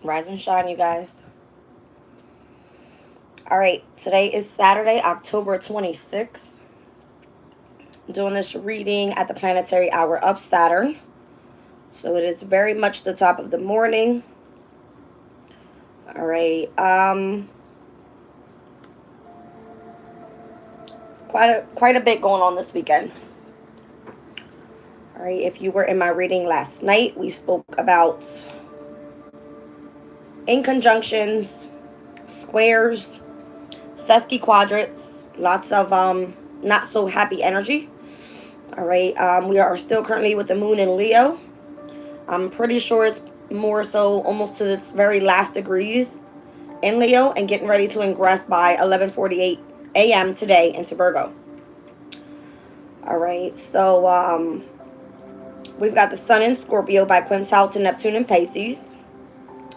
Rise and shine, you guys. All right, today is Saturday, October 26th. I'm doing this reading at the planetary hour of Saturn. So it is very much the top of the morning. All right. Quite a bit going on this weekend. All right, if you were in my reading last night, we spoke about inconjunctions, squares, sesquiquadrats, lots of not so happy energy. All right, we are still currently with the moon in Leo. I'm pretty sure it's more so almost to its very last degrees in Leo and getting ready to ingress by 11:48 a.m. today into Virgo. All right, so we've got the sun in Scorpio by quintile to Neptune in Pisces.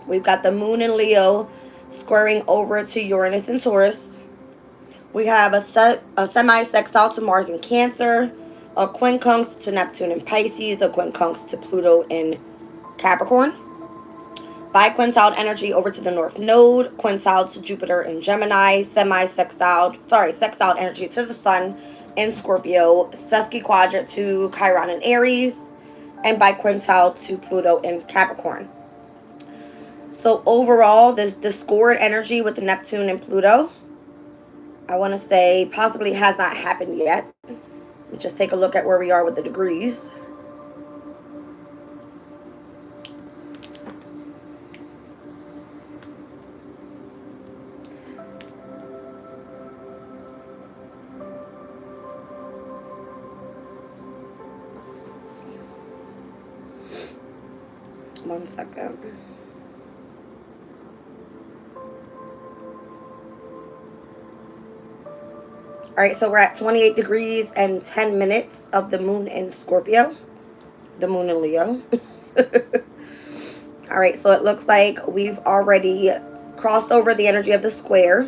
We've got the moon in Leo squaring over to Uranus in Taurus. We have a semi-sextile to Mars in Cancer, a quincunx to Neptune in Pisces, a quincunx to Pluto in Capricorn. Biquintile energy over to the North Node, quintile to Jupiter in Gemini, sextile energy to the Sun in Scorpio, sesquiquadrat to Chiron in Aries, and biquintile to Pluto in Capricorn. So overall, this discord energy with the Neptune and Pluto, I want to say possibly has not happened yet. Let me just take a look at where we are with the degrees. One second. All right, so we're at 28 degrees and 10 minutes of the moon in Scorpio, the moon in Leo. All right, so it looks like we've already crossed over the energy of the square.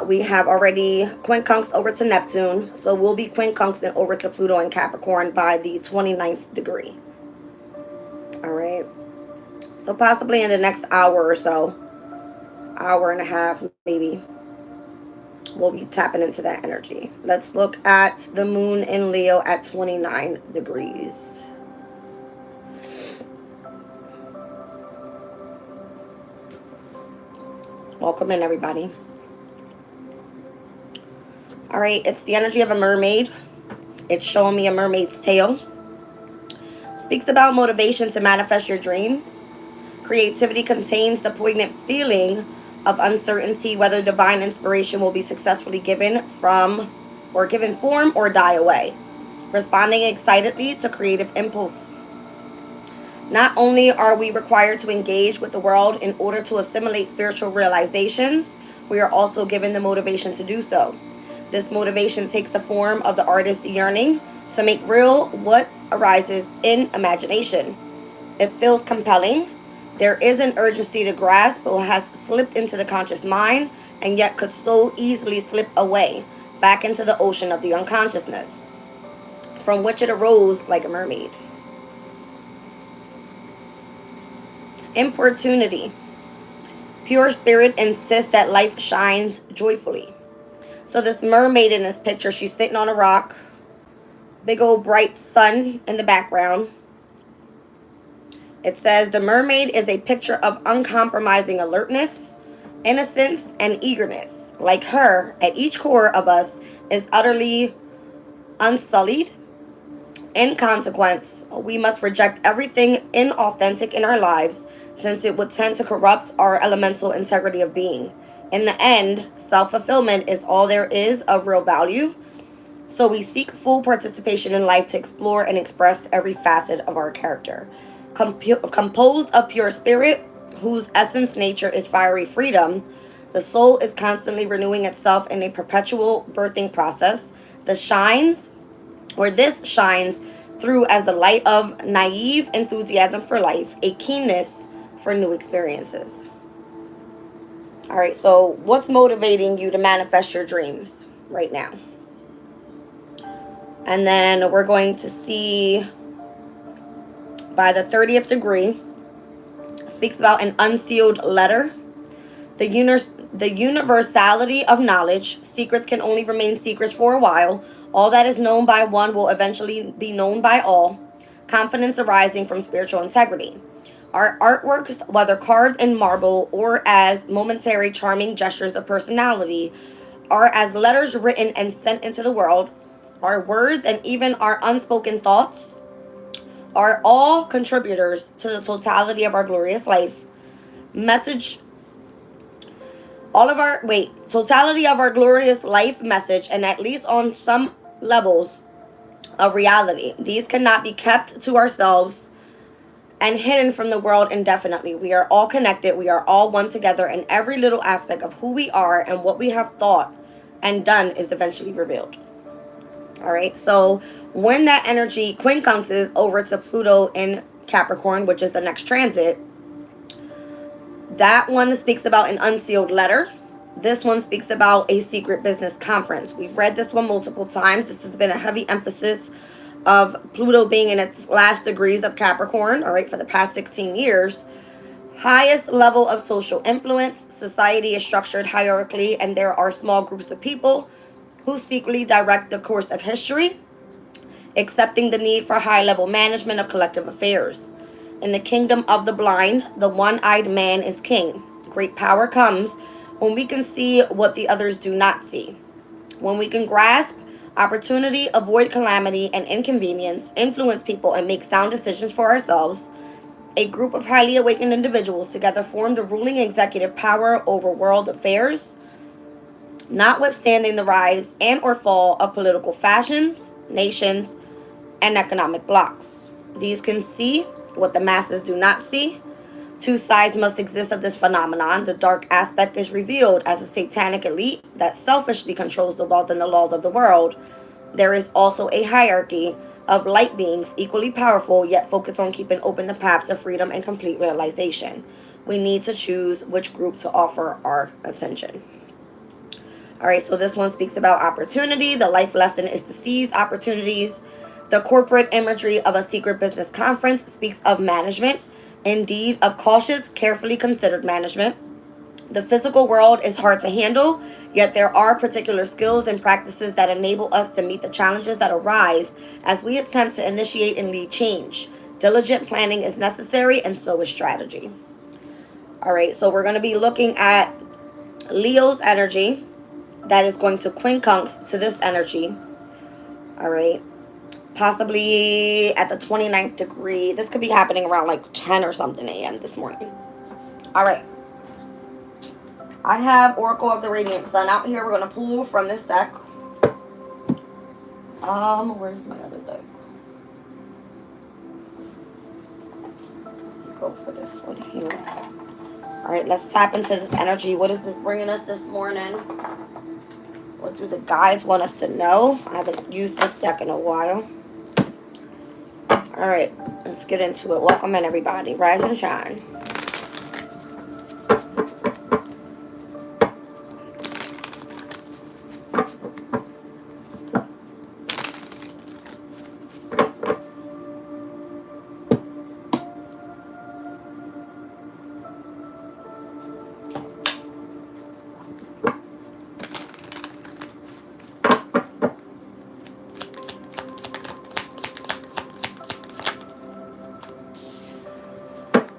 We have already quincunxed over to Neptune, so we'll be quincunxing over to Pluto and Capricorn by the 29th degree. All right, so possibly in the next hour or so, hour and a half maybe, we'll be tapping into that energy. Let's look at the moon in Leo at 29 degrees. Welcome in, everybody. All right, it's the energy of a mermaid. It's showing me a mermaid's tail. Speaks about motivation to manifest your dreams. Creativity contains the poignant feeling of uncertainty whether divine inspiration will be successfully given form or die away. Responding excitedly to creative impulse. Not only are we required to engage with the world in order to assimilate spiritual realizations, we are also given the motivation to do so. This motivation takes the form of the artist's yearning to make real what arises in imagination. It feels compelling. There is an urgency to grasp what has slipped into the conscious mind and yet could so easily slip away back into the ocean of the unconsciousness, from which it arose like a mermaid. Importunity. Pure spirit insists that life shines joyfully. So this mermaid in this picture, she's sitting on a rock. Big old bright sun in the background. It says the mermaid is a picture of uncompromising alertness, innocence, and eagerness. Like her, at each core of us is utterly unsullied. In consequence, we must reject everything inauthentic in our lives, since it would tend to corrupt our elemental integrity of being. In the end, self-fulfillment is all there is of real value. So we seek full participation in life to explore and express every facet of our character. Composed of pure spirit, whose essence nature is fiery freedom, the soul is constantly renewing itself in a perpetual birthing process. This shines through as the light of naive enthusiasm for life, a keenness for new experiences. All right, so what's motivating you to manifest your dreams right now? And then we're going to see by the 30th degree speaks about an unsealed letter. The universality of knowledge. Secrets can only remain secrets for a while. All that is known by one will eventually be known by all. Confidence arising from spiritual integrity. Our artworks, whether carved in marble or as momentary charming gestures of personality, are as letters written and sent into the world. Our words and even our unspoken thoughts are all contributors to the totality of our glorious life. Message totality of our glorious life message, and at least on some levels of reality. These cannot be kept to ourselves and hidden from the world indefinitely. We are all connected. We are all one together, and every little aspect of who we are and what we have thought and done is eventually revealed. All right, so when that energy quincunxes over to Pluto in Capricorn, which is the next transit, that one speaks about an unsealed letter. This one speaks about a secret business conference. We've read this one multiple times. This has been a heavy emphasis of Pluto being in its last degrees of Capricorn, all right, for the past 16 years. Highest level of social influence. Society is structured hierarchically, and there are small groups of people who secretly direct the course of history, accepting the need for high-level management of collective affairs. In the kingdom of the blind, the one-eyed man is king. Great power comes when we can see what the others do not see. When we can grasp opportunity, avoid calamity and inconvenience, influence people, and make sound decisions for ourselves, a group of highly awakened individuals together form the ruling executive power over world affairs, notwithstanding the rise and or fall of political fashions, nations, and economic blocs. These can see what the masses do not see. Two sides must exist of this phenomenon. The dark aspect is revealed as a satanic elite that selfishly controls the wealth and the laws of the world. There is also a hierarchy of light beings equally powerful, yet focused on keeping open the path to freedom and complete realization. We need to choose which group to offer our attention. All right, so this one speaks about opportunity. The life lesson is to seize opportunities. The corporate imagery of a secret business conference speaks of management, indeed of cautious, carefully considered management. The physical world is hard to handle, yet there are particular skills and practices that enable us to meet the challenges that arise as we attempt to initiate and lead change. Diligent planning is necessary, and so is strategy. All right, so we're going to be looking at Leo's energy that is going to quincunx to this energy. All right. Possibly at the 29th degree. This could be happening around like 10 or something a.m. this morning. All right. I have Oracle of the Radiant Sun out here. We're going to pull from this deck. Where's my other deck? Go for this one here. All right, let's tap into this energy. What is this bringing us this morning? What do the guides want us to know? I haven't used this deck in a while. All right, let's get into it. Welcome in, everybody. Rise and shine.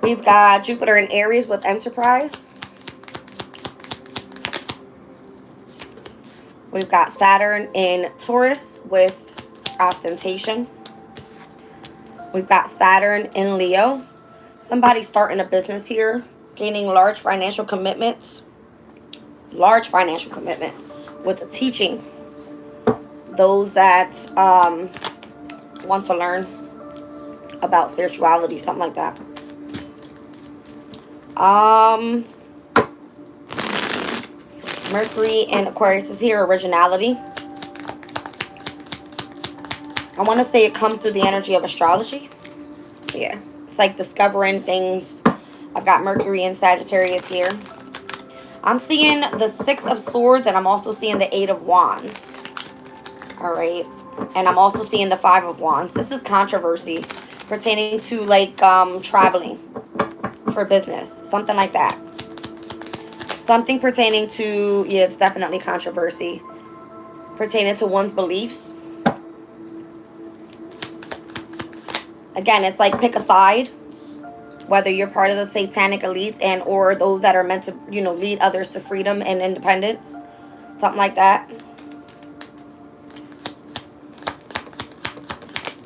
We've got Jupiter in Aries with Enterprise. We've got Saturn in Taurus with Ostentation. We've got Saturn in Leo. Somebody starting a business here, gaining large financial commitments. Large financial commitment with a teaching. Those that want to learn about spirituality, something like that. Mercury and Aquarius is here, originality. I want to say it comes through the energy of astrology. Yeah, it's like discovering things. I've got Mercury and Sagittarius here. I'm seeing the Six of Swords, and I'm also seeing the Eight of Wands. All right, and I'm also seeing the Five of Wands. This is controversy pertaining to like traveling. for business. Something like that. Something pertaining to, yeah, it's definitely controversy. Pertaining to one's beliefs. Again, it's like pick a side. Whether you're part of the satanic elites and or those that are meant to, you know, lead others to freedom and independence. Something like that.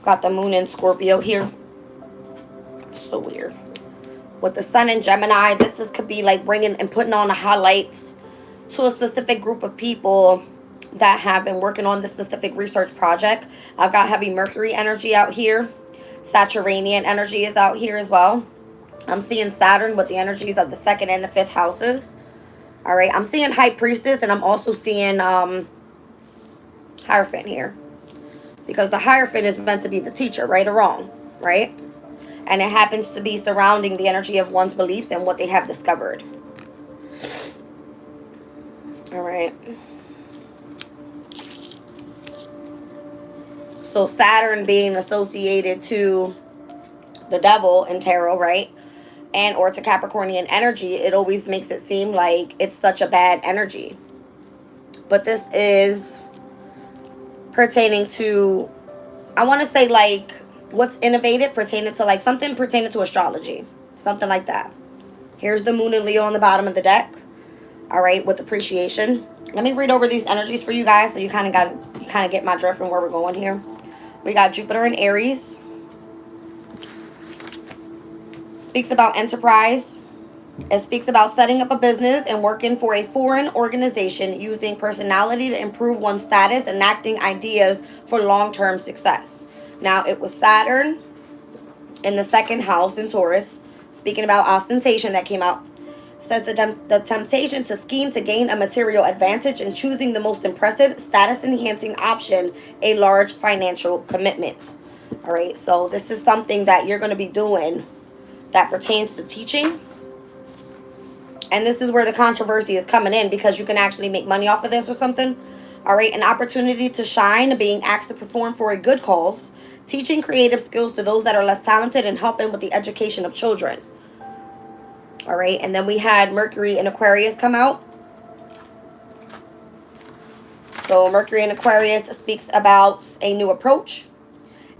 Got the moon in Scorpio here. So weird. With the sun in Gemini, could be like bringing and putting on the highlights to a specific group of people that have been working on this specific research project. I've got heavy Mercury energy out here. Saturnian energy is out here as well. I'm seeing Saturn with the energies of the 2nd and the 5th houses. All right. I'm seeing High Priestess, and I'm also seeing Hierophant here. Because the Hierophant is meant to be the teacher, right or wrong, right? And it happens to be surrounding the energy of one's beliefs and what they have discovered. All right. So Saturn being associated to the devil in tarot, right? And or to Capricornian energy, it always makes it seem like it's such a bad energy. But this is pertaining to, I want to say like what's innovative, pertaining to like something pertaining to astrology. Something like that. Here's the moon and Leo on the bottom of the deck. All right, with appreciation. Let me read over these energies for you guys so you kind of get my drift and where we're going here. We got Jupiter in Aries. Speaks about enterprise. It speaks about setting up a business and working for a foreign organization, using personality to improve one's status and enacting ideas for long-term success. Now, it was Saturn in the 2nd house in Taurus, speaking about ostentation that came out. It says the temptation to scheme to gain a material advantage and choosing the most impressive, status-enhancing option, a large financial commitment. All right, so this is something that you're going to be doing that pertains to teaching. And this is where the controversy is coming in, because you can actually make money off of this or something. All right, an opportunity to shine, being asked to perform for a good cause, teaching creative skills to those that are less talented, and helping with the education of children. All right, and then we had Mercury in Aquarius come out. So Mercury in Aquarius speaks about a new approach,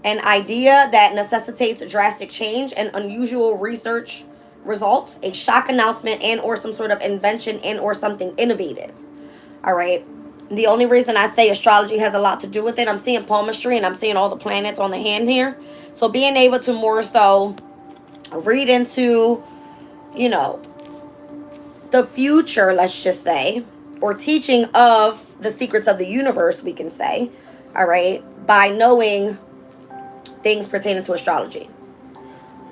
an idea that necessitates drastic change and unusual research results, a shock announcement, and or some sort of invention and or something innovative. All right. The only reason I say astrology has a lot to do with it, I'm seeing palmistry and I'm seeing all the planets on the hand here. So being able to more so read into, you know, the future, let's just say, or teaching of the secrets of the universe, we can say, all right, by knowing things pertaining to astrology.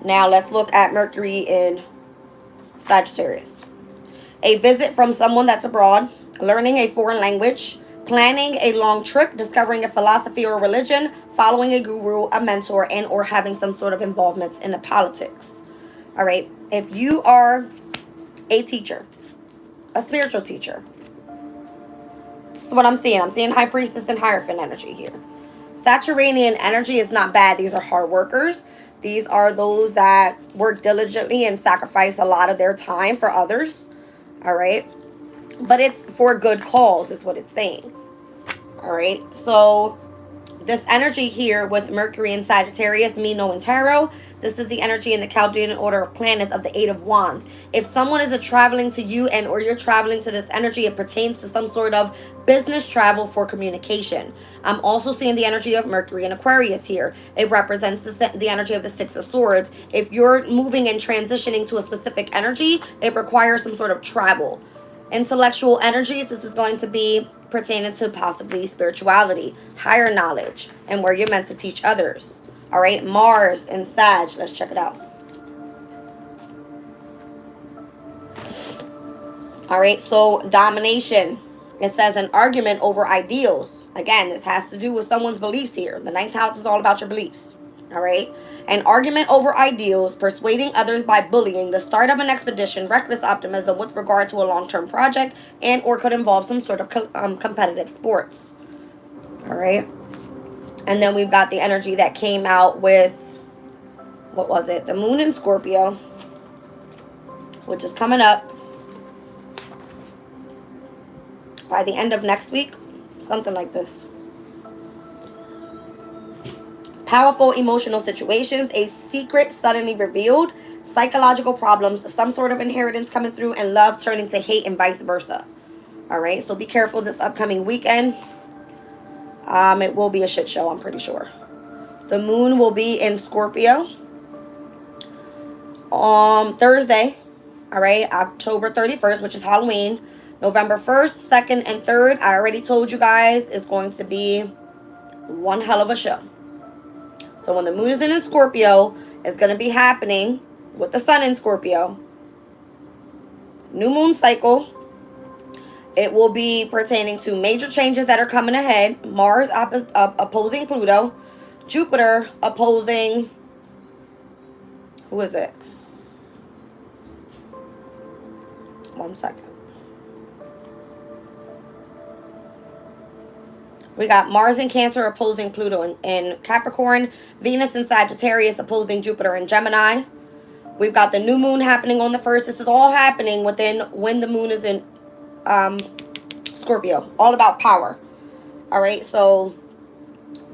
Now let's look at Mercury in Sagittarius. A visit from someone that's abroad, learning a foreign language, planning a long trip, discovering a philosophy or religion, following a guru, a mentor, and or having some sort of involvements in the politics. All right. If you are a teacher, a spiritual teacher, this is what I'm seeing. I'm seeing High Priestess and Hierophant energy here. Saturnian energy is not bad. These are hard workers. These are those that work diligently and sacrifice a lot of their time for others. All right. But it's for a good cause is what it's saying. All right. So this energy here with Mercury and Sagittarius, Mino and Tarot, this is the energy in the Chaldean order of planets of the 8 of Wands. If someone is traveling to you and or you're traveling to this energy, it pertains to some sort of business travel for communication. I'm also seeing the energy of Mercury and Aquarius here. It represents the energy of the 6 of Swords. If you're moving and transitioning to a specific energy, it requires some sort of travel. Intellectual energies, this is going to be pertaining to possibly spirituality, higher knowledge, and where you're meant to teach others. All right, Mars and Sag, let's check it out. All right, so domination. It says an argument over ideals. Again, this has to do with someone's beliefs here. The 9th house is all about your beliefs. All right. An argument over ideals, persuading others by bullying, the start of an expedition, reckless optimism with regard to a long-term project, and or could involve some sort of competitive sports. All right. And then we've got the energy that came out with, what was it? The moon in Scorpio. which is coming up by the end of next week. Something like this. Powerful emotional situations, a secret suddenly revealed, psychological problems, some sort of inheritance coming through, and love turning to hate and vice versa. All right, so be careful this upcoming weekend. It will be a shit show, I'm pretty sure. The moon will be in Scorpio on Thursday, all right, October 31st, which is Halloween. November 1st, 2nd, and 3rd, I already told you guys, it's going to be one hell of a show. So when the moon is in Scorpio, it's going to be happening with the sun in Scorpio. New moon cycle. It will be pertaining to major changes that are coming ahead. Mars opposing Pluto. Jupiter opposing... Who is it? One second. We got Mars in Cancer opposing Pluto in Capricorn. Venus in Sagittarius opposing Jupiter in Gemini. We've got the new moon happening on the 1st. This is all happening when the moon is in Scorpio. All about power. All right, so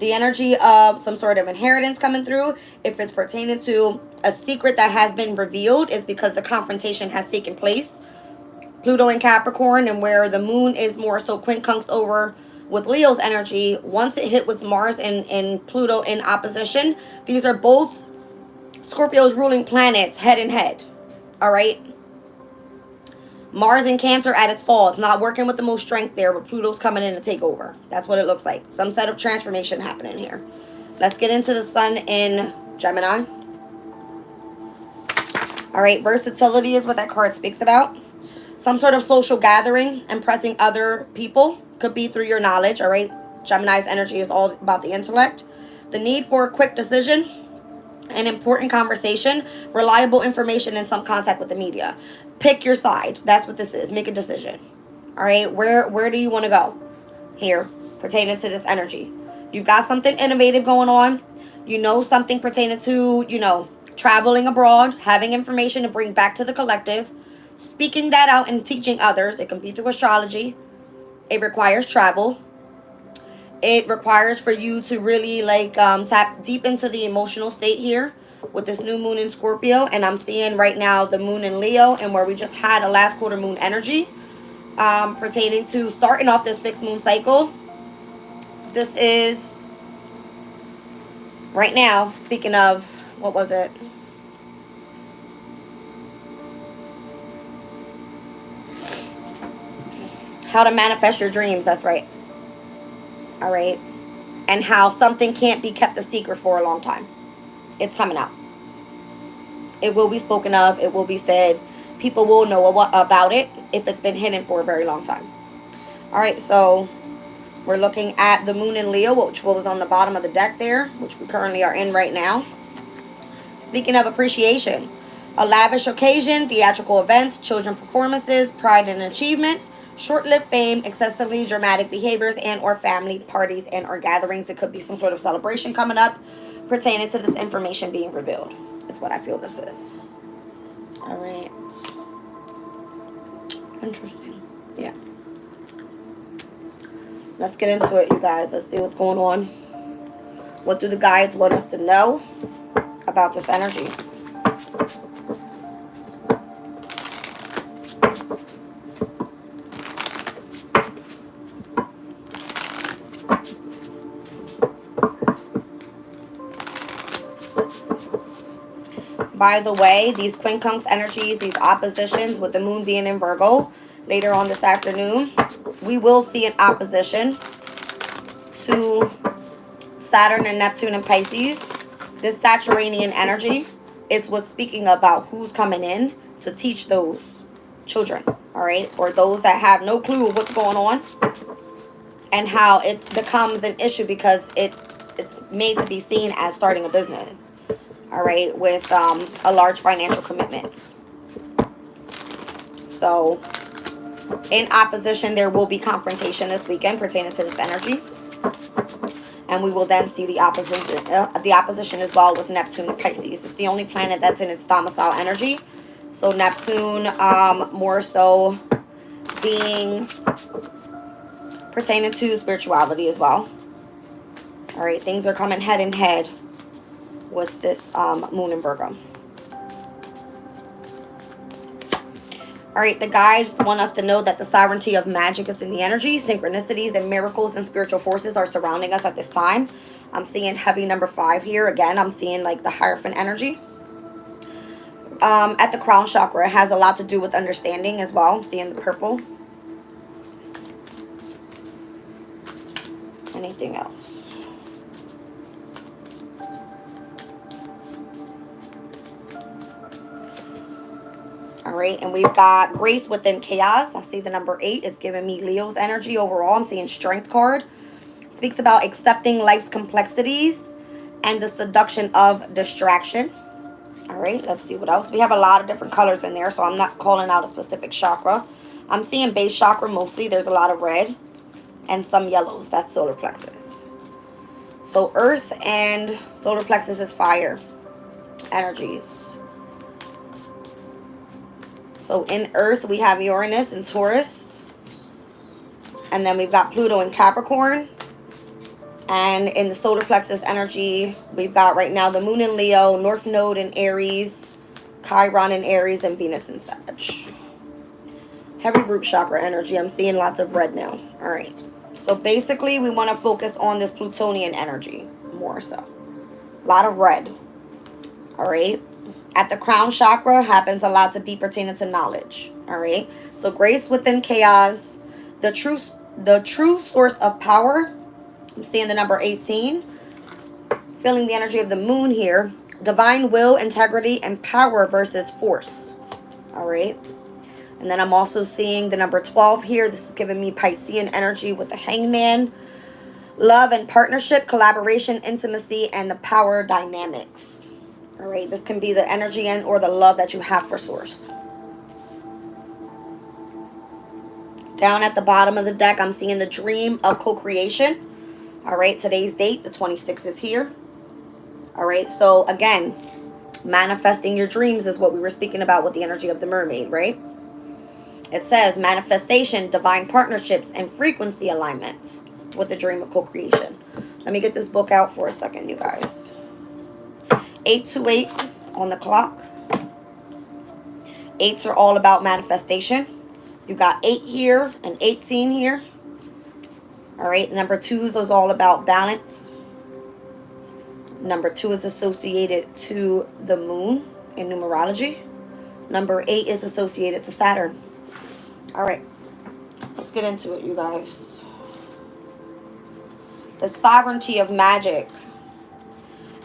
the energy of some sort of inheritance coming through. If it's pertaining to a secret that has been revealed, is because the confrontation has taken place. Pluto in Capricorn, and where the moon is more so quincunx over with Leo's energy, once it hit with Mars and Pluto in opposition, these are both Scorpio's ruling planets head in head. All right. Mars in Cancer at its fall. It's not working with the most strength there, but Pluto's coming in to take over. That's what it looks like. Some set of transformation happening here. Let's get into the sun in Gemini. All right. Versatility is what that card speaks about. Some sort of social gathering, impressing other people. Could be through your knowledge, all right? Gemini's energy is all about the intellect. The need for a quick decision, an important conversation, reliable information, and some contact with the media. Pick your side. That's what this is. Make a decision. All right? Where do you want to go here pertaining to this energy? You've got something innovative going on. You know something pertaining to, traveling abroad, having information to bring back to the collective, speaking that out and teaching others. It can be through astrology. It requires travel. It requires for you to really tap deep into the emotional state here with this new moon in Scorpio. And I'm seeing right now the moon in Leo, and where we just had a last quarter moon energy pertaining to starting off this fixed moon cycle. This is right now, speaking of, what was it? How to manifest your dreams. That's right. All right. And how something can't be kept a secret for a long time. It's coming out. It will be spoken of. It will be said. People will know about it if it's been hidden for a very long time. All right. So we're looking at the moon in Leo, which was on the bottom of the deck there, which we currently are in right now. Speaking of appreciation, a lavish occasion, theatrical events, children performances, pride and achievements, short-lived fame, excessively dramatic behaviors, and or family parties and or gatherings. It could be some sort of celebration coming up pertaining to this information being revealed. Is what I feel this is. All right. Interesting. Yeah. Let's get into it, you guys. Let's see what's going on. What do the guides want us to know about this energy? By the way, these quincunx energies, these oppositions with the moon being in Virgo later on this afternoon, we will see an opposition to Saturn and Neptune and Pisces. This Saturnian energy is what's speaking about who's coming in to teach those children, all right? Or those that have no clue of what's going on and how it becomes an issue because it's made to be seen as starting a business. All right, with a large financial commitment. So, in opposition, there will be confrontation this weekend pertaining to this energy. And we will then see the opposition as well with Neptune and Pisces. It's the only planet that's in its domicile energy. So Neptune, more so being pertaining to spirituality as well. All right, things are coming head in head with this moon in Virgo. All right, the guides want us to know that the sovereignty of magic is in the energy. Synchronicities and miracles and spiritual forces are surrounding us at this time. I'm seeing heavy number 5 here. Again, I'm seeing like the Hierophant energy. At the crown chakra, it has a lot to do with understanding as well. I'm seeing the purple. Anything else? All right, and we've got grace within chaos. I see the number 8. It's giving me Leo's energy overall. I'm seeing strength card. Speaks about accepting life's complexities and the seduction of distraction. All right, let's see what else. We have a lot of different colors in there, so I'm not calling out a specific chakra. I'm seeing base chakra mostly. There's a lot of red and some yellows. That's solar plexus. So earth and solar plexus is fire energies. So in earth, we have Uranus and Taurus. And then we've got Pluto and Capricorn. And in the solar plexus energy, we've got right now the moon in Leo, North Node in Aries, Chiron in Aries, and Venus in Sag. Heavy root chakra energy. I'm seeing lots of red now. All right. So basically, we want to focus on this Plutonian energy more so. A lot of red. All right. At the crown chakra happens a lot to be pertaining to knowledge. All right. So grace within chaos, the true source of power. I'm seeing the number 18. Feeling the energy of the moon here. Divine will, integrity, and power versus force. All right. And then I'm also seeing the number 12 here. This is giving me Piscean energy with the hangman. Love and partnership, collaboration, intimacy, and the power dynamics. All right. This can be the energy and or the love that you have for source. Down at the bottom of the deck, I'm seeing the dream of co-creation. All right, today's date, the 26th is here. All right, so again, manifesting your dreams is what we were speaking about with the energy of the mermaid, right? It says manifestation, divine partnerships, and frequency alignments with the dream of co-creation. Let me get this book out for a second, you guys. 828 on the clock. 8s are all about manifestation. You got 8 here and 18 here. All right, number 2 is all about balance. Number 2 is associated to the moon in numerology. Number 8 is associated to Saturn. All right, let's get into it, you guys. The sovereignty of magic.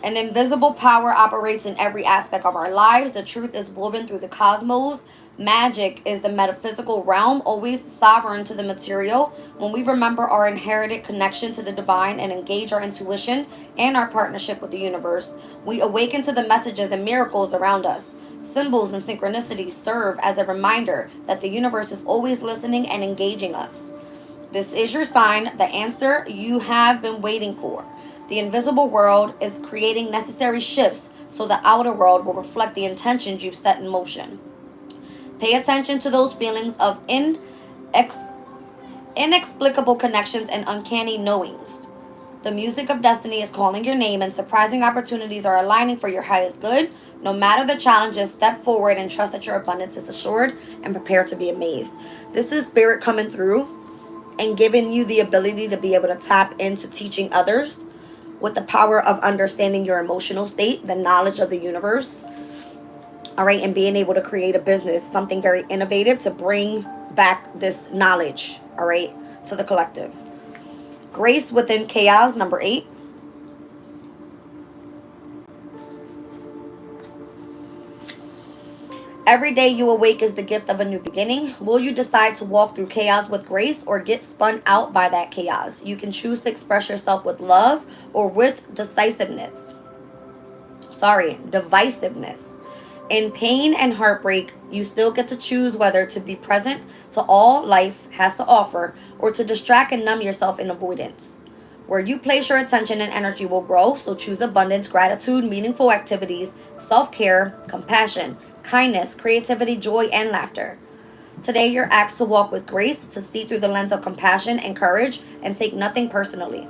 An invisible power operates in every aspect of our lives. The truth is woven through the cosmos. Magic is the metaphysical realm, always sovereign to the material. When we remember our inherited connection to the divine and engage our intuition and our partnership with the universe, we awaken to the messages and miracles around us. Symbols and synchronicities serve as a reminder that the universe is always listening and engaging us. This is your sign, the answer you have been waiting for. The invisible world is creating necessary shifts so the outer world will reflect the intentions you've set in motion. Pay attention to those feelings of inexplicable connections and uncanny knowings. The music of destiny is calling your name and surprising opportunities are aligning for your highest good. No matter the challenges, step forward and trust that your abundance is assured and prepare to be amazed. This is spirit coming through and giving you the ability to be able to tap into teaching others with the power of understanding your emotional state, the knowledge of the universe. All right, and being able to create a business, something very innovative to bring back this knowledge, all right, to the collective. Grace within chaos, number 8. Every day you awake is the gift of a new beginning. Will you decide to walk through chaos with grace or get spun out by that chaos? You can choose to express yourself with love or with divisiveness. In pain and heartbreak, you still get to choose whether to be present to all life has to offer or to distract and numb yourself in avoidance. Where you place your attention and energy will grow, so choose abundance, gratitude, meaningful activities, self-care, compassion, kindness, creativity, joy, and laughter. Today, you're asked to walk with grace, to see through the lens of compassion and courage, and take nothing personally.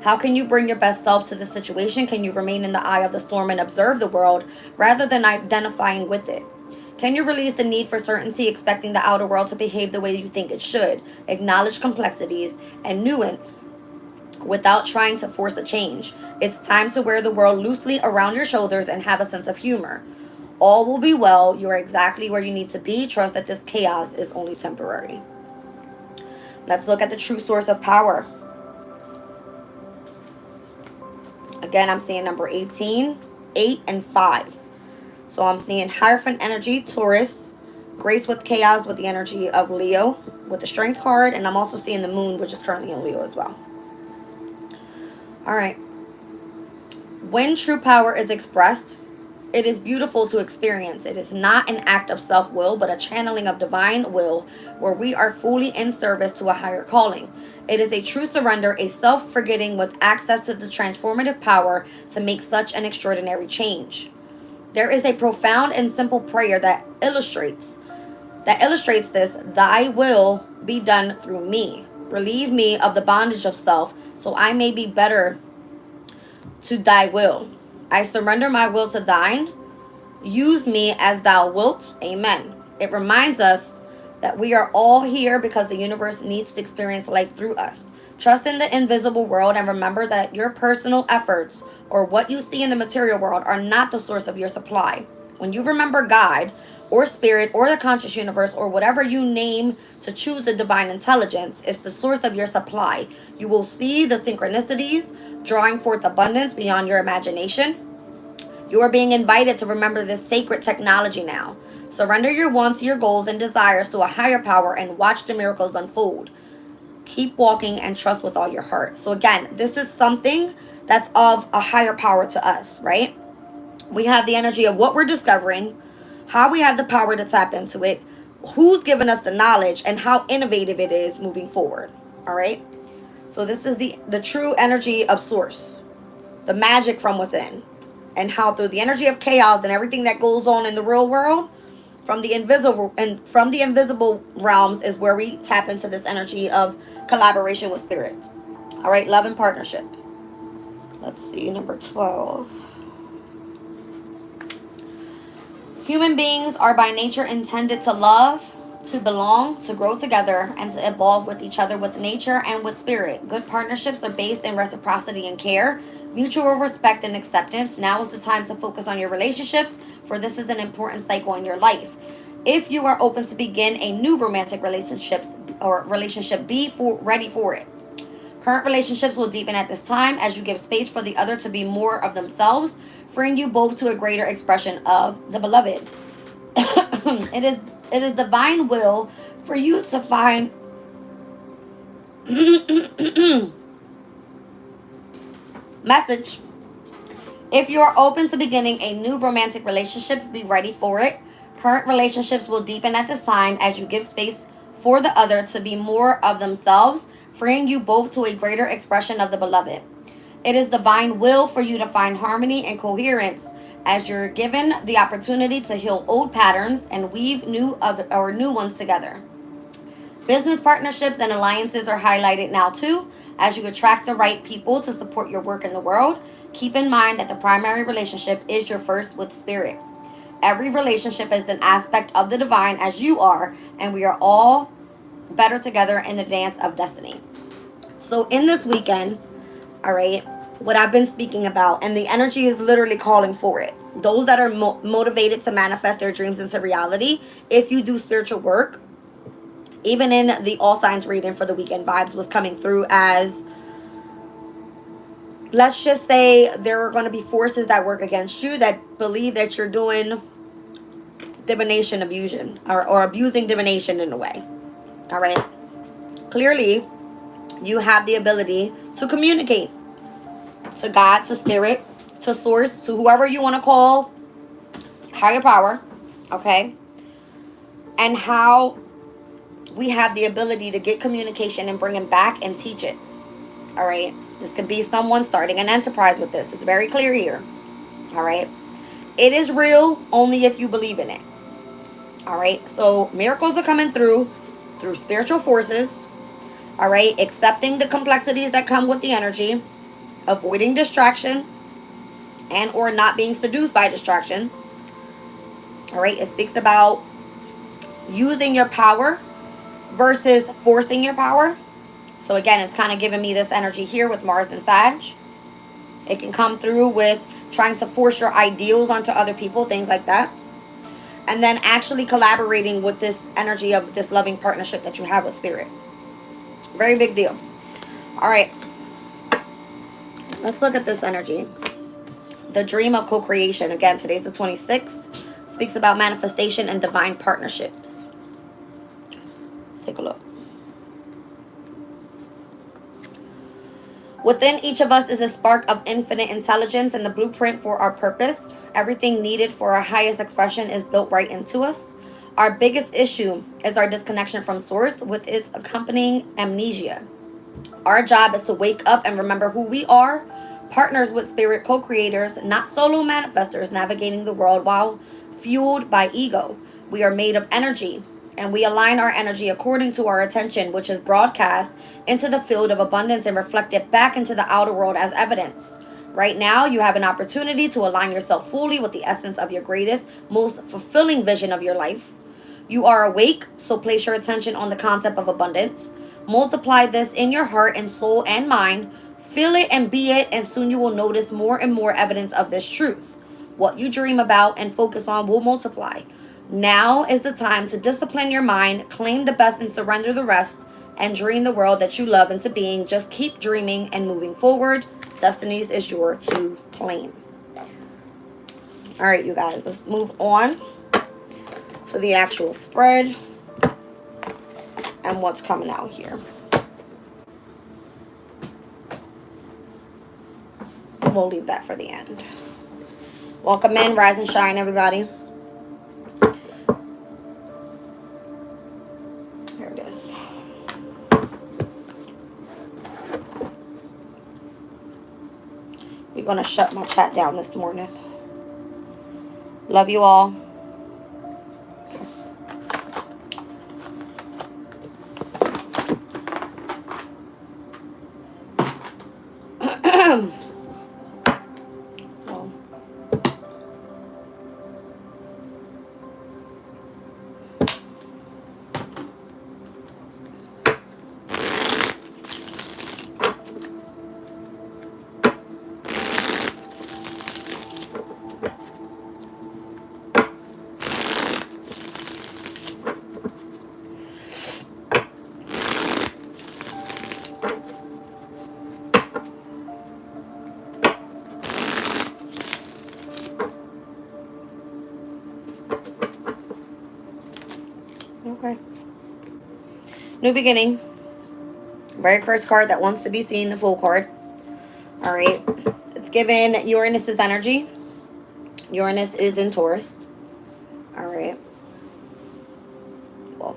How can you bring your best self to the situation? Can you remain in the eye of the storm and observe the world rather than identifying with it? Can you release the need for certainty, expecting the outer world to behave the way you think it should? Acknowledge complexities and nuance without trying to force a change. It's time to wear the world loosely around your shoulders and have a sense of humor. All will be well. You are exactly where you need to be. Trust that this chaos is only temporary. Let's look at the true source of power. Again, I'm seeing number 18, 8, and 5. So I'm seeing Hierophant energy, Taurus, grace with chaos with the energy of Leo with the strength card. And I'm also seeing the moon, which is currently in Leo as well. All right. When true power is expressed, it is beautiful to experience. It is not an act of self-will, but a channeling of divine will where we are fully in service to a higher calling. It is a true surrender, a self-forgetting with access to the transformative power to make such an extraordinary change. There is a profound and simple prayer that illustrates this. Thy will be done through me. Relieve me of the bondage of self so I may be better to thy will. I surrender my will to thine. Use me as thou wilt. Amen. It reminds us that we are all here because the universe needs to experience life through us. Trust in the invisible world and remember that your personal efforts or what you see in the material world are not the source of your supply. When you remember God or spirit or the conscious universe or whatever you name to choose the divine intelligence, it's the source of your supply. You will see the synchronicities drawing forth abundance beyond your imagination. You are being invited to remember this sacred technology now. Surrender your wants, your goals, and desires to a higher power and watch the miracles unfold. Keep walking and trust with all your heart. So again, this is something that's of a higher power to us, right? We have the energy of what we're discovering, how we have the power to tap into it, who's given us the knowledge, and how innovative it is moving forward. All right? So this is the true energy of source, the magic from within, and how through the energy of chaos and everything that goes on in the real world, from the invisible realms is where we tap into this energy of collaboration with spirit. All right, love and partnership. Let's see, number 12. Human beings are by nature intended to love, to belong, to grow together, and to evolve with each other, with nature and with spirit. Good partnerships are based in reciprocity and care, mutual respect and acceptance. Now is the time to focus on your relationships, for this is an important cycle in your life. If you are open to begin a new romantic relationship, be ready for it. Current relationships will deepen at this time as you give space for the other to be more of themselves, freeing you both to a greater expression of the beloved. It is divine will for you to find message. If you are open to beginning a new romantic relationship, be ready for it. Current relationships will deepen at this time as you give space for the other to be more of themselves, freeing you both to a greater expression of the beloved. It is divine will for you to find harmony and coherence as you're given the opportunity to heal old patterns and weave new ones together. Business partnerships and alliances are highlighted now too as you attract the right people to support your work in the world. Keep in mind that the primary relationship is your first with spirit. Every relationship is an aspect of the divine as you are, and we are all better together in the dance of destiny. So in this weekend, all right, what I've been speaking about, and the energy is literally calling for it. Those that are motivated to manifest their dreams into reality, if you do spiritual work, even in the all signs reading for the weekend, vibes was coming through as, let's just say there are going to be forces that work against you that believe that you're doing divination abusing or abusing divination in a way. All right. Clearly, you have the ability to communicate to God, to spirit, to source, to whoever you want to call higher power. Okay. And how we have the ability to get communication and bring it back and teach it. All right. This could be someone starting an enterprise with this. It's very clear here. All right. It is real only if you believe in it. All right. So miracles are coming through spiritual forces. All right. Accepting the complexities that come with the energy, avoiding distractions, and or not being seduced by distractions. All right. It speaks about using your power versus forcing your power. So again, it's kind of giving me this energy here with Mars and Sag. It can come through with trying to force your ideals onto other people, things like that. And then actually collaborating with this energy of this loving partnership that you have with spirit. Very big deal. All right. Let's look at this energy. The dream of co-creation. Again, today's the 26th. Speaks about manifestation and divine partnerships. Take a look. Within each of us is a spark of infinite intelligence and the blueprint for our purpose. Everything needed for our highest expression is built right into us. Our biggest issue is our disconnection from source with its accompanying amnesia. Our job is to wake up and remember who we are, partners with spirit, co-creators, not solo manifestors navigating the world while fueled by ego. We are made of energy, and we align our energy according to our attention, which is broadcast into the field of abundance and reflected back into the outer world as evidence. Right now, you have an opportunity to align yourself fully with the essence of your greatest, most fulfilling vision of your life. You are awake, so place your attention on the concept of abundance. Multiply this in your heart and soul and mind. Feel it and be it, and soon you will notice more and more evidence of this truth. What you dream about and focus on will multiply. Now is the time to discipline your mind, claim the best and surrender the rest, and dream the world that you love into being. Just keep dreaming and moving forward. Destinies is yours to claim. All right, you guys, let's move on to the actual spread and what's coming out here. We'll leave that for the end. Welcome in, rise and shine, everybody. Here it is. We're going to shut my chat down this morning. Love you all. Okay. New beginning. Very first card that wants to be seen, the Fool card. All right. It's given Uranus's energy. Uranus is in Taurus. All right. Well.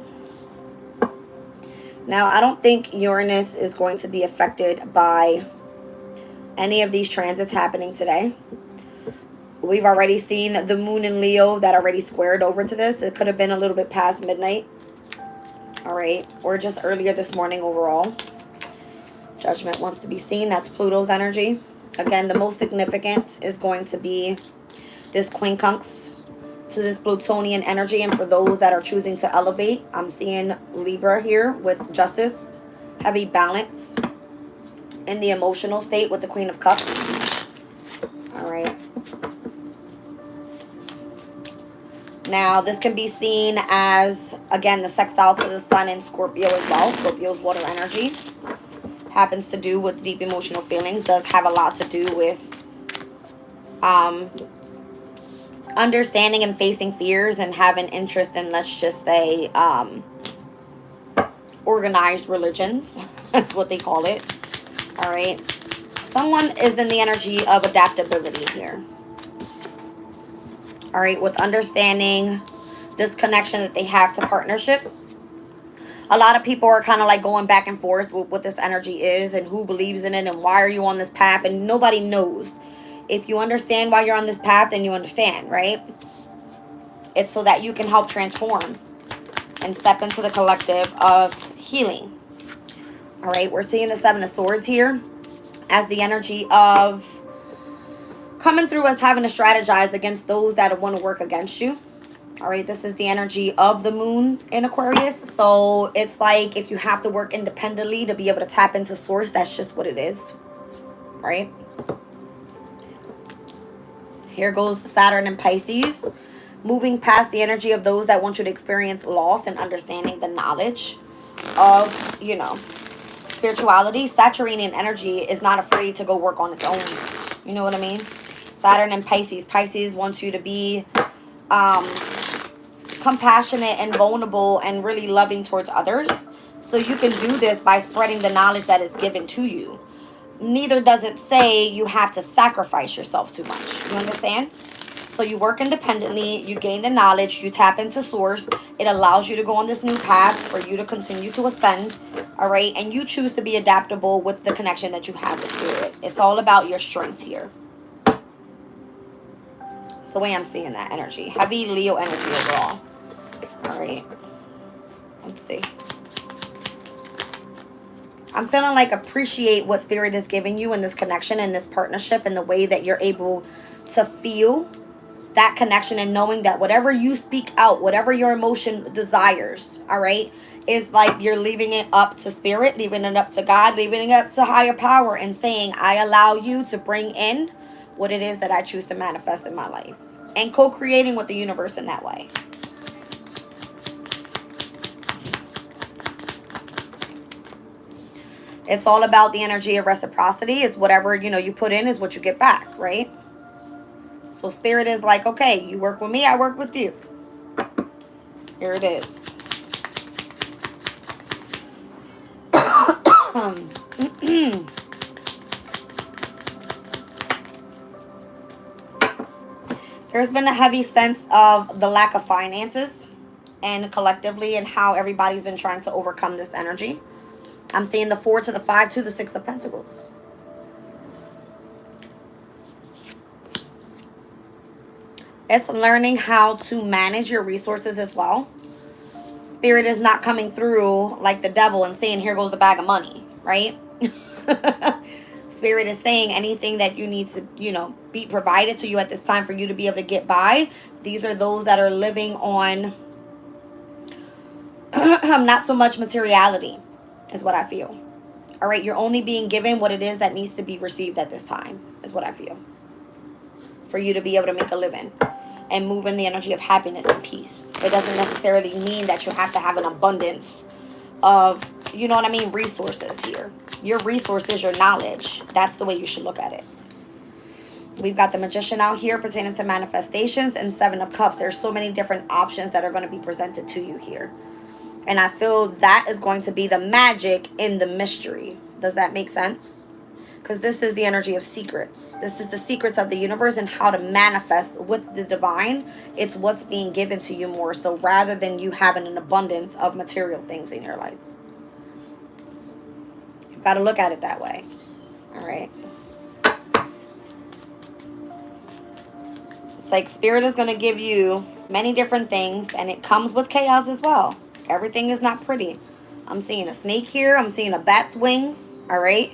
Now, I don't think Uranus is going to be affected by any of these transits happening today. We've already seen the moon in Leo that already squared over to this. It could have been a little bit past midnight. All right. Or just earlier this morning overall. Judgment wants to be seen. That's Pluto's energy. Again, the most significant is going to be this quincunx to this Plutonian energy. And for those that are choosing to elevate, I'm seeing Libra here with justice, heavy balance in the emotional state with the Queen of Cups. All right. Now, this can be seen as, again, the sextile to the sun in Scorpio as well. Scorpio's water energy happens to do with deep emotional feelings. Does have a lot to do with understanding and facing fears and having interest in, let's just say, organized religions. That's what they call it. All right. Someone is in the energy of adaptability here. All right, with understanding this connection that they have to partnership. A lot of people are kind of like going back and forth with what this energy is and who believes in it and why are you on this path, and nobody knows. If you understand why you're on this path, then you understand, right? It's so that you can help transform and step into the collective of healing. All right, we're seeing the Seven of Swords here as the energy of coming through as having to strategize against those that want to work against you. All right, this is the energy of the moon in Aquarius. So it's like if you have to work independently to be able to tap into source, that's just what it is. Right? Here goes Saturn and Pisces, moving past the energy of those that want you to experience loss and understanding the knowledge of, you know, spirituality. Saturnian energy is not afraid to go work on its own. You know what I mean? Saturn and Pisces. Pisces wants you to be compassionate and vulnerable and really loving towards others. So you can do this by spreading the knowledge that is given to you. Neither does it say you have to sacrifice yourself too much. You understand? So you work independently, you gain the knowledge, you tap into source. It allows you to go on this new path for you to continue to ascend. All right? And you choose to be adaptable with the connection that you have with Spirit. It's all about your strength here. It's the way I'm seeing that energy. Heavy Leo energy overall. All right. Let's see. I'm feeling like appreciate what Spirit is giving you in this connection, in this partnership, and the way that you're able to feel that connection and knowing that whatever you speak out, whatever your emotion desires, all right, is like you're leaving it up to Spirit, leaving it up to God, leaving it up to higher power and saying, I allow you to bring in what it is that I choose to manifest in my life, and co-creating with the universe in that way. It's all about the energy of reciprocity. It's whatever, you know, you put in is what you get back, right? So Spirit is like, okay, you work with me, I work with you. Here it is. There's been a heavy sense of the lack of finances and collectively and how everybody's been trying to overcome this energy. I'm seeing the 4 to the 5 to the 6 of Pentacles. It's learning how to manage your resources as well. Spirit is not coming through like the devil and saying, here goes the bag of money, right? Spirit is saying anything that you need to, you know, be provided to you at this time for you to be able to get by. These are those that are living on not so much materiality is what I feel. All right, you're only being given what it is that needs to be received at this time is what I feel. For you to be able to make a living and move in the energy of happiness and peace. It doesn't necessarily mean that you have to have an abundance of, you know what I mean, resources here. Your resources, your knowledge. That's the way you should look at it. We've got the Magician out here pertaining to manifestations and 7 of Cups. There's so many different options that are going to be presented to you here. And I feel that is going to be the magic in the mystery. Does that make sense? Because this is the energy of secrets. This is the secrets of the universe and how to manifest with the divine. It's what's being given to you more so rather than you having an abundance of material things in your life. You've got to look at it that way. All right. It's like Spirit is going to give you many different things and it comes with chaos as well. Everything is not pretty. I'm seeing a snake here. I'm seeing a bat's wing. All right.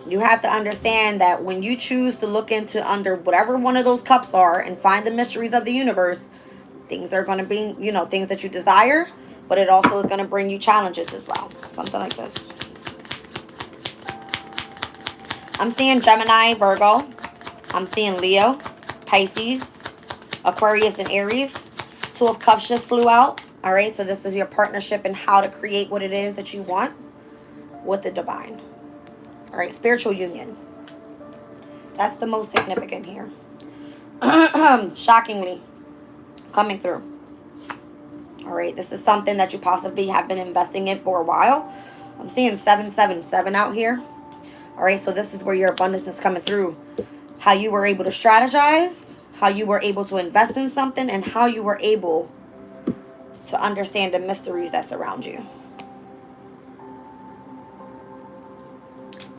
You have to understand that when you choose to look into under whatever one of those cups are and find the mysteries of the universe, things are going to be, you know, things that you desire, but it also is going to bring you challenges as well. Something like this. I'm seeing Gemini, Virgo. I'm seeing Leo, Pisces, Aquarius, and Aries. 2 of Cups just flew out. All right, so this is your partnership in how to create what it is that you want with the divine. All right, spiritual union. That's the most significant here. Shockingly, coming through. All right, this is something that you possibly have been investing in for a while. I'm seeing 777 out here. All right, so this is where your abundance is coming through. How you were able to strategize, how you were able to invest in something, and how you were able to understand the mysteries that surround you.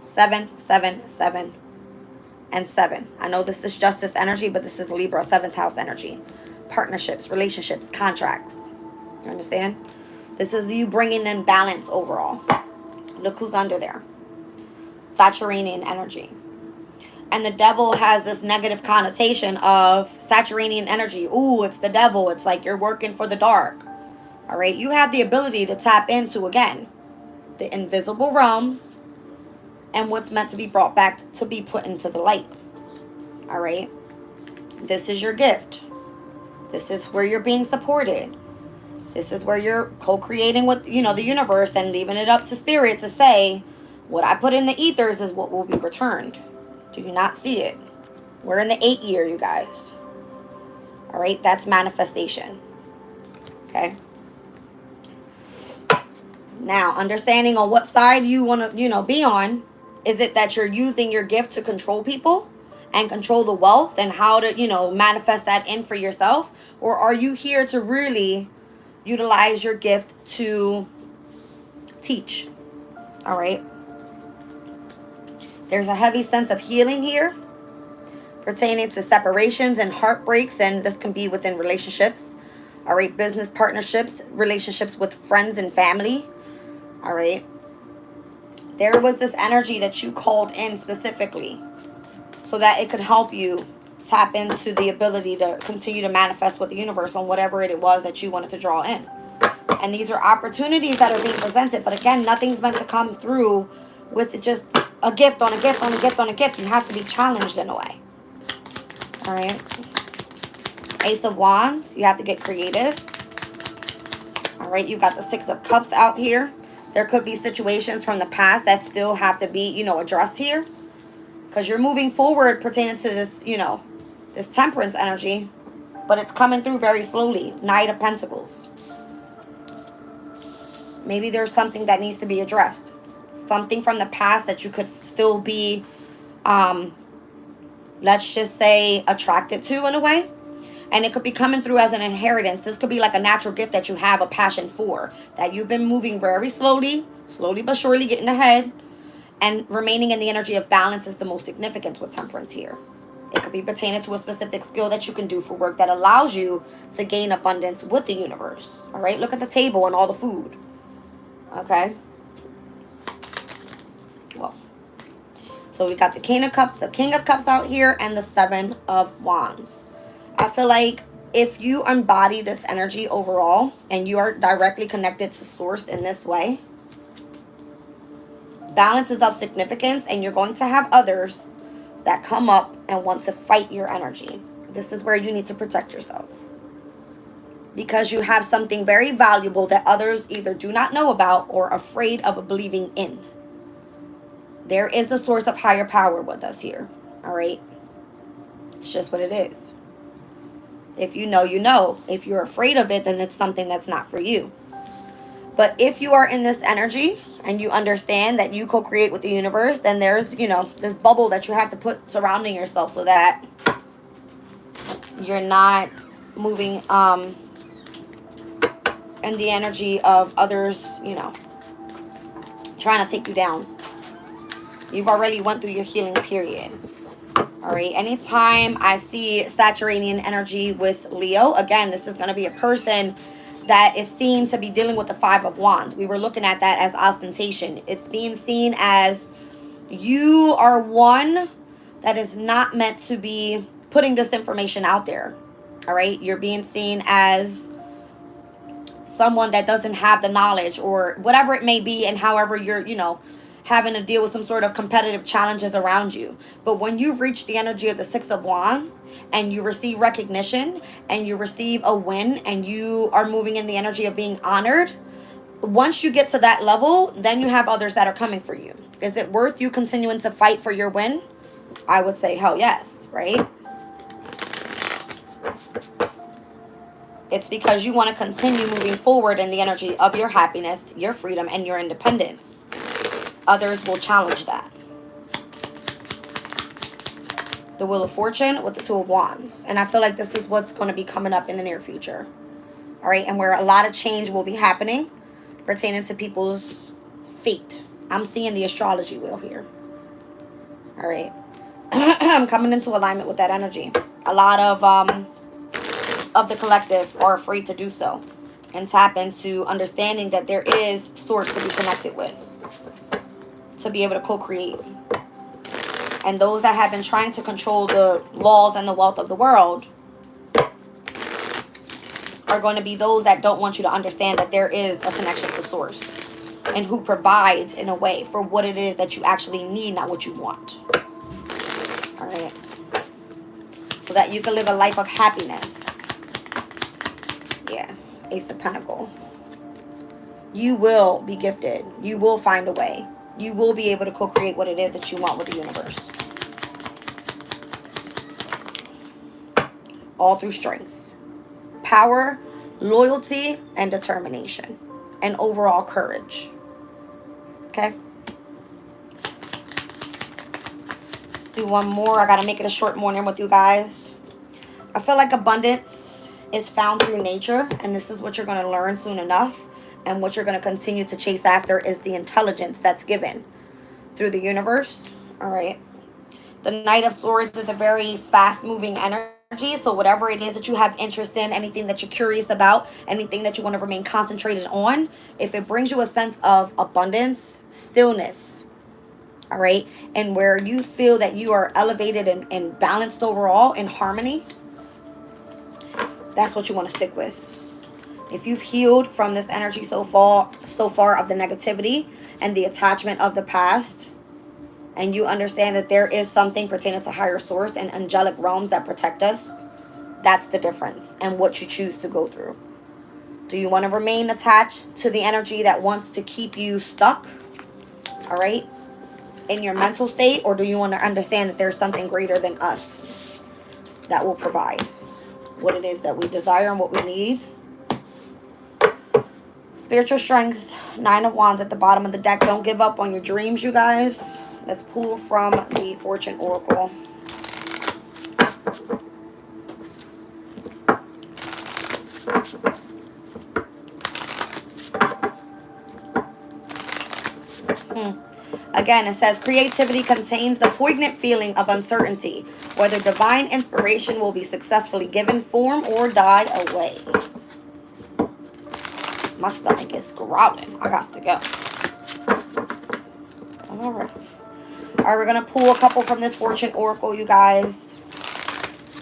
7, 7, 7, and 7. I know this is justice energy, but this is Libra, 7th house energy. partnerships, relationships, contracts. You understand? This is you bringing in balance overall. Look who's under there. Saturnian energy. And the devil has this negative connotation of Saturnian energy. Ooh, it's the devil. It's like you're working for the dark. All right? You have the ability to tap into, again, the invisible realms and what's meant to be brought back to be put into the light. All right? This is your gift. This is where you're being supported. This is where you're co-creating with, you know, the universe and leaving it up to spirit to say, what I put in the ethers is what will be returned. Do you not see it? We're in the 8th year, you guys. All right? That's manifestation. Okay? Now, understanding on what side you want to, you know, be on. Is it that you're using your gift to control people and control the wealth and how to, you know, manifest that in for yourself? Or are you here to really utilize your gift to teach? All right. There's a heavy sense of healing here pertaining to separations and heartbreaks, and this can be within relationships. All right. Business partnerships, relationships with friends and family. All right. There was this energy that you called in specifically so that it could help you tap into the ability to continue to manifest with the universe on whatever it was that you wanted to draw in. And these are opportunities that are being presented. But again, nothing's meant to come through with just a gift on a gift on a gift on a gift. You have to be challenged in a way. All right. Ace of Wands. You have to get creative. All right. You got the 6 of Cups out here. There could be situations from the past that still have to be, you know, addressed here. Because you're moving forward pertaining to this, you know, this temperance energy. But it's coming through very slowly. Knight of Pentacles. Maybe there's something that needs to be addressed. Something from the past that you could still be, let's just say, attracted to in a way. And it could be coming through as an inheritance. This could be like a natural gift that you have a passion for. That you've been moving very slowly but surely getting ahead. And remaining in the energy of balance is the most significant with temperance here. It could be pertaining to a specific skill that you can do for work that allows you to gain abundance with the universe. All right, look at the table and all the food. Okay. Well, so we got the King of Cups out here, and the 7 of Wands. I feel like if you embody this energy overall and you are directly connected to source in this way, balance is of significance, and you're going to have others that come up and want to fight your energy. This is where you need to protect yourself. Because you have something very valuable that others either do not know about or are afraid of believing in. There is a source of higher power with us here. All right? It's just what it is. If you know, you know. If you're afraid of it, then it's something that's not for you. But if you are in this energy and you understand that you co-create with the universe, then there's, you know, this bubble that you have to put surrounding yourself so that you're not moving in the energy of others, you know, trying to take you down. You've already went through your healing period. All right. Anytime I see Saturnian energy with Leo, again, this is going to be a person that is seen to be dealing with the 5 of Wands. We were looking at that as ostentation. It's being seen as you are one that is not meant to be putting this information out there. All right. You're being seen as someone that doesn't have the knowledge or whatever it may be, and however you're, you know, having to deal with some sort of competitive challenges around you. But when you reach the energy of the 6 of Wands and you receive recognition and you receive a win and you are moving in the energy of being honored, once you get to that level, then you have others that are coming for you. Is it worth you continuing to fight for your win? I would say hell yes, right? It's because you want to continue moving forward in the energy of your happiness, your freedom, and your independence. Others will challenge that. The Wheel of Fortune with the 2 of Wands. And I feel like this is what's going to be coming up in the near future. All right. And where a lot of change will be happening pertaining to people's fate. I'm seeing the astrology wheel here. All right. I'm coming into alignment with that energy. A lot of of the collective are afraid to do so and tap into understanding that there is source to be connected with, to be able to co-create. And those that have been trying to control the laws and the wealth of the world are going to be those that don't want you to understand that there is a connection to source and who provides in a way for what it is that you actually need, not what you want. All right. So that you can live a life of happiness. Yeah. Ace of Pentacles. You will be gifted. You will find a way. You will be able to co-create what it is that you want with the universe. All through strength, power, loyalty, and determination, and overall courage. Okay? Let's do one more. I gotta make it a short morning with you guys. I feel like abundance is found through nature, and this is what you're gonna learn soon enough. And what you're gonna continue to chase after is the intelligence that's given through the universe. All right. The Knight of Swords is a very fast-moving energy. So whatever it is that you have interest in, anything that you're curious about, anything that you want to remain concentrated on, if it brings you a sense of abundance, stillness, all right, and where you feel that you are elevated and balanced overall in harmony, that's what you want to stick with. If you've healed from this energy so far of the negativity and the attachment of the past, and you understand that there is something pertaining to higher source and angelic realms that protect us, that's the difference and what you choose to go through. Do you want to remain attached to the energy that wants to keep you stuck, all right, in your mental state, or do you want to understand that there's something greater than us that will provide what it is that we desire and what we need? Spiritual strength, 9 of Wands at the bottom of the deck. Don't give up on your dreams, you guys. Let's pull from the Fortune Oracle. Again, it says creativity contains the poignant feeling of uncertainty, whether divine inspiration will be successfully given form or die away. My stomach is growling. I got to go. All right. All right, we're going to pull a couple from this Fortune Oracle, you guys.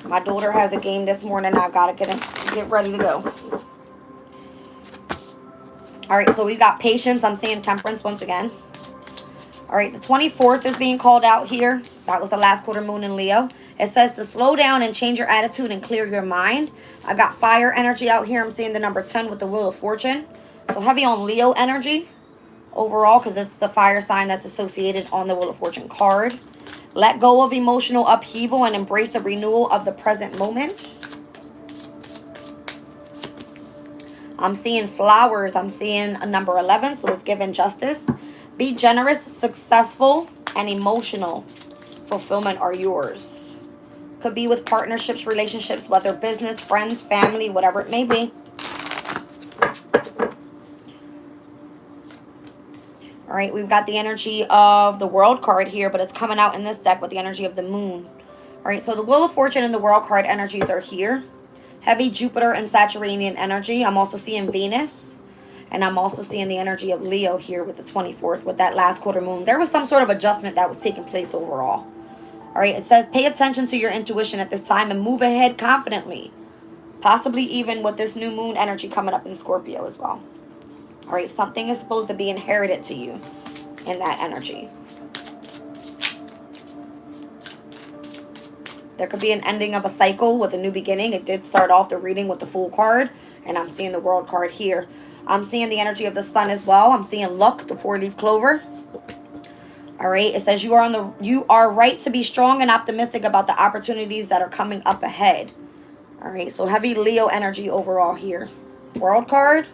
My daughter has a game this morning. I got to get ready to go. All right, so we got patience. I'm seeing temperance once again. All right, the 24th is being called out here. That was the last quarter moon in Leo. It says to slow down and change your attitude and clear your mind. I got fire energy out here. I'm seeing the number 10 with the Wheel of Fortune. So heavy on Leo energy overall, because it's the fire sign that's associated on the Wheel of Fortune card. Let go of emotional upheaval and embrace the renewal of the present moment. I'm seeing flowers. I'm seeing a number 11, so it's giving justice. Be generous, successful, and emotional fulfillment are yours. Could be with partnerships, relationships, whether business, friends, family, whatever it may be. All right, we've got the energy of the World card here, but it's coming out in this deck with the energy of the Moon. All right, so the Wheel of Fortune and the World card energies are here. Heavy Jupiter and Saturnian energy. I'm also seeing Venus. And I'm also seeing the energy of Leo here with the 24th, with that last quarter moon. There was some sort of adjustment that was taking place overall. All right, it says pay attention to your intuition at this time and move ahead confidently. Possibly even with this new moon energy coming up in Scorpio as well. All right, something is supposed to be inherited to you in that energy. There could be an ending of a cycle with a new beginning. It did start off the reading with the Fool card, and I'm seeing the World card here. I'm seeing the energy of the Sun as well. I'm seeing luck, the 4-leaf clover. All right, it says you are right to be strong and optimistic about the opportunities that are coming up ahead. All right, so heavy Leo energy overall here. World card,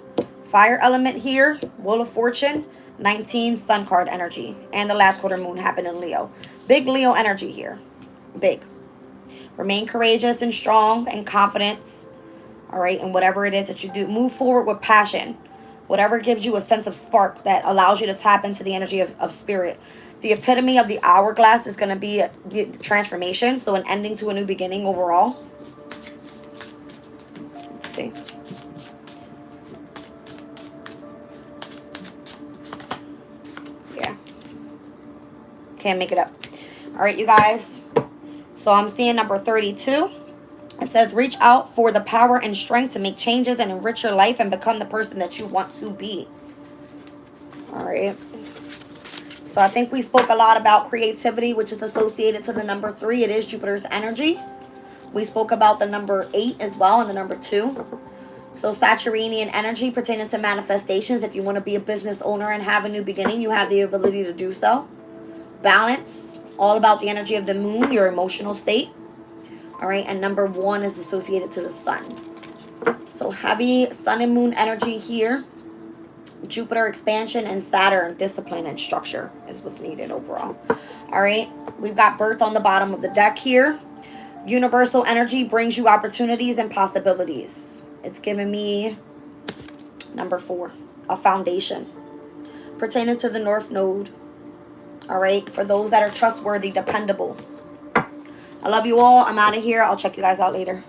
fire element here, Wheel of Fortune, 19 Sun card energy, and the last quarter moon happened in Leo. Big Leo energy here. Big. Remain courageous and strong and confident. All right, and whatever it is that you do, move forward with passion. Whatever gives you a sense of spark that allows you to tap into the energy of spirit. The epitome of the hourglass is going to be a transformation, so an ending to a new beginning overall. see. Yeah. Can't make it up. All right, you guys. So I'm seeing number 32. It says, reach out for the power and strength to make changes and enrich your life and become the person that you want to be. All right. So I think we spoke a lot about creativity, which is associated to the number 3. It is Jupiter's energy. We spoke about the number 8 as well and the number 2. So Saturnian energy pertaining to manifestations. If you want to be a business owner and have a new beginning, you have the ability to do so. Balance, all about the energy of the moon, your emotional state. All right, and number 1 is associated to the sun. So heavy sun and moon energy here. Jupiter expansion and Saturn discipline and structure is what's needed overall. All right, we've got birth on the bottom of the deck here. Universal energy brings you opportunities and possibilities. It's giving me number 4, a foundation pertaining to the North Node. All right, for those that are trustworthy, dependable. I love you all. I'm out of here. I'll check you guys out later.